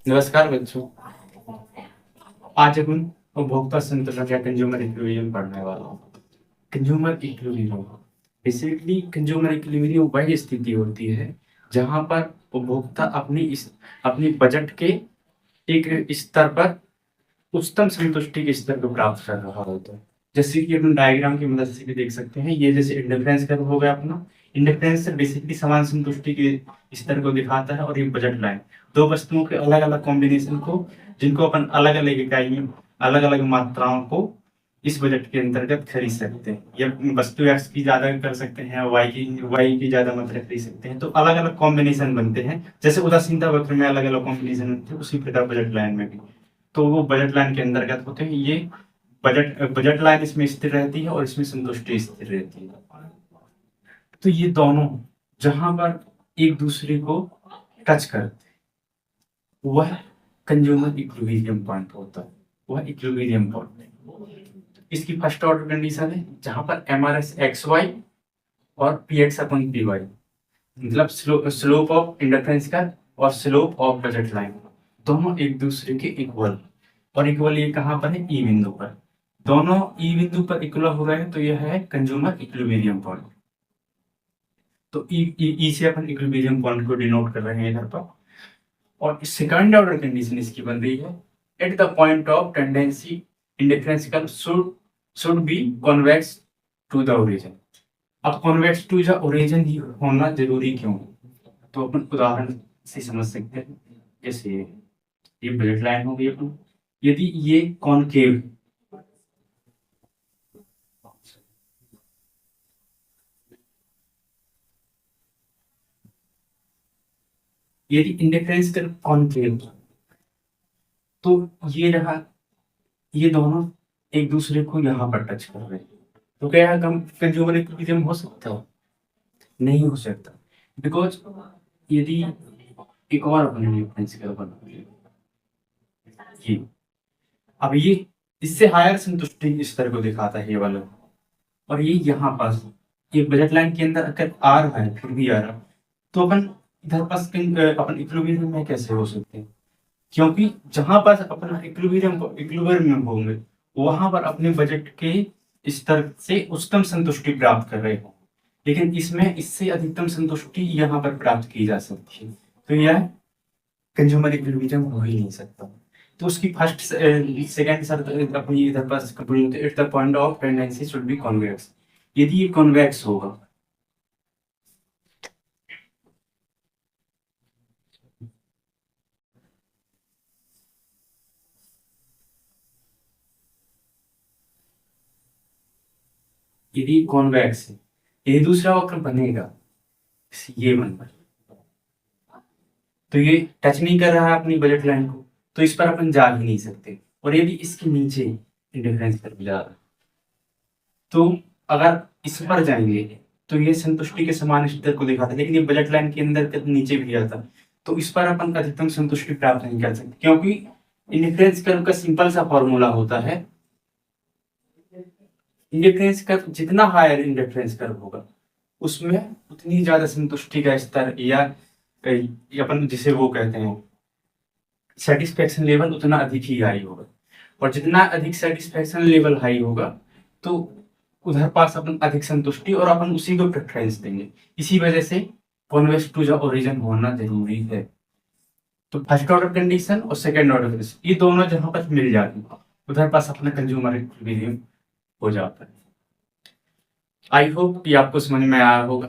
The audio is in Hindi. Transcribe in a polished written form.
नमस्कार बच्चों। आज अपन उपभोक्ता संतुलन या कंज्यूमर इक्विलिब्रियम पढ़ने वाला हूँ। Consumer equilibrium basically consumer equilibrium वही स्थिति होती है जहां पर उपभोक्ता अपनी बजट के एक स्तर पर उच्चतम संतुष्टि के स्तर को प्राप्त कर रहा होता है। जैसे कि अपन डायग्राम की मदद से भी देख सकते हैं। ये जैसे इंडिफरेंस कर्व हो गया अपना। इंडिफरेंस बेसिकली समान संतुष्टि के स्तर को दिखाता है और ये बजट लाइन दो वस्तुओं के अलग अलग कॉम्बिनेशन को, जिनको अपन अलग अलग इकाइयों अलग अलग मात्राओं को इस बजट के अंतर्गत खरीद सकते हैं। या वस्तु एक्स की ज्यादा कर सकते हैं, वाई की ज्यादा मात्रा खरीद सकते हैं। तो अलग अलग कॉम्बिनेशन बनते हैं। जैसे उदासीनता वक्र में अलग अलग कॉम्बिनेशन बनते हैं, उसी प्रकार बजट लाइन में भी। तो वो बजट लाइन के अंतर्गत होते हैं। ये बजट लाइन इसमें स्थिर रहती है और इसमें संतुष्टि स्थिर रहती है। तो ये दोनों जहां पर एक दूसरे को टच करते हैं वह कंज्यूमर इक्विलिब्रियम पॉइंट होता है। वह इक्विलिब्रियम पॉइंट इसकी फर्स्ट ऑर्डर कंडीशन है जहां पर एमआरएस एक्स वाई और P x upon P Y, मतलब स्लोप ऑफ इंडक्टेंस का और स्लोप ऑफ बजट लाइन दोनों एक दूसरे के इक्वल। और इक्वल ये कहां पर है? ई बिंदु पर। दोनों ई बिंदु पर इक्वल हो रहे हैं तो यह है कंज्यूमर इक्विलिब्रियम पॉइंट। तो ई से अपन इक्विलिब्रियम पॉइंट को डिनोट कर रहे हैं इधर पर। और सेकंड ऑर्डर कंडीशन इसकी बन रही है at the point of tendency indifference curve should be convex to the origin. अब कॉन्वेक्स टू द ओरिजिन ही होना जरूरी क्यों? तो अपन उदाहरण से समझ सकते हैं। जैसे ये बजट लाइन हो गई अपन, यदि ये कॉनकेव यदि इंडिफरेंस कर्व कॉनकेव तो ये रहा, ये दोनों एक दूसरे को यहाँ पर टच कर रहे हैं। तो क्या यहाँ कंज्यूमर इक्विलिब्रियम हो सकता है? नहीं हो सकता। बिकॉज यदि एक और अपन इंडिफरेंस कर्व बना ये, अब ये इससे हायर संतुष्टि स्तर को दिखाता है ये वाला। और ये यहाँ पास ये बजट लाइन के अंदर अगर आ रहा है फिर भी आ रहा, तो अपन इधर पास अपन इक्विलिब्रियम में कैसे हो सकते हैं? क्योंकि जहां पास अपना इक्विलिब्रियम होंगे वहां पर अपने बजट के स्तर से उच्चतम संतुष्टि प्राप्त कर रहे हो, लेकिन इसमें इससे अधिकतम संतुष्टि यहाँ पर प्राप्त की जा सकती है। तो यह कंज्यूमर इक्विलिब्रियम हो ही नहीं सकता। तो उसकी फर्स्ट सेकंड शर्त अपनी इधर पास कंप्लीट होती है। At the point of tendency should be convex. यदि ये कॉन्वेक्स होगा यदि कॉन्वेक्स है, ये दूसरा वक्र बनेगा ये बन पर, तो ये टच नहीं कर रहा है अपनी बजट लाइन को, तो इस पर अपन जा ही नहीं सकते। और यदि इसके नीचे इंडिफरेंस कर भी जा रहा है तो अगर इस पर जाएंगे तो ये संतुष्टि के समान स्तर को दिखाता है, लेकिन ये बजट लाइन के अंदर के नीचे भी आता तो इस पर अपन अधिकतम संतुष्टि प्राप्त नहीं कर सकते। क्योंकि इंडिफरेंस कर्व का सिंपल सा फॉर्मूला होता है, इंडिफरेंस कर्व जितना हायर इंडिफरेंस कर्व होगा उसमें उतनी ज्यादा संतुष्टि का स्तर या अपन जिसे वो कहते हैं सेटिस्फेक्शन लेवल उतना अधिक ही हाई होगा। और जितना अधिक सेटिस्फेक्शन लेवल हाई होगा तो उधर पास अपन अधिक संतुष्टि और अपन उसी को प्रेफरेंस देंगे। इसी वजह से कॉन्वेक्स टू द ओरिजिन होना जरूरी है। तो फर्स्ट ऑर्डर कंडीशन और सेकंड ऑर्डर कंडीशन ये दोनों जहां पर मिल जाती है उधर पास अपना कंज्यूमर इक्विलिब्रियम हो जाता है। आई होप कि आपको समझ में आया होगा।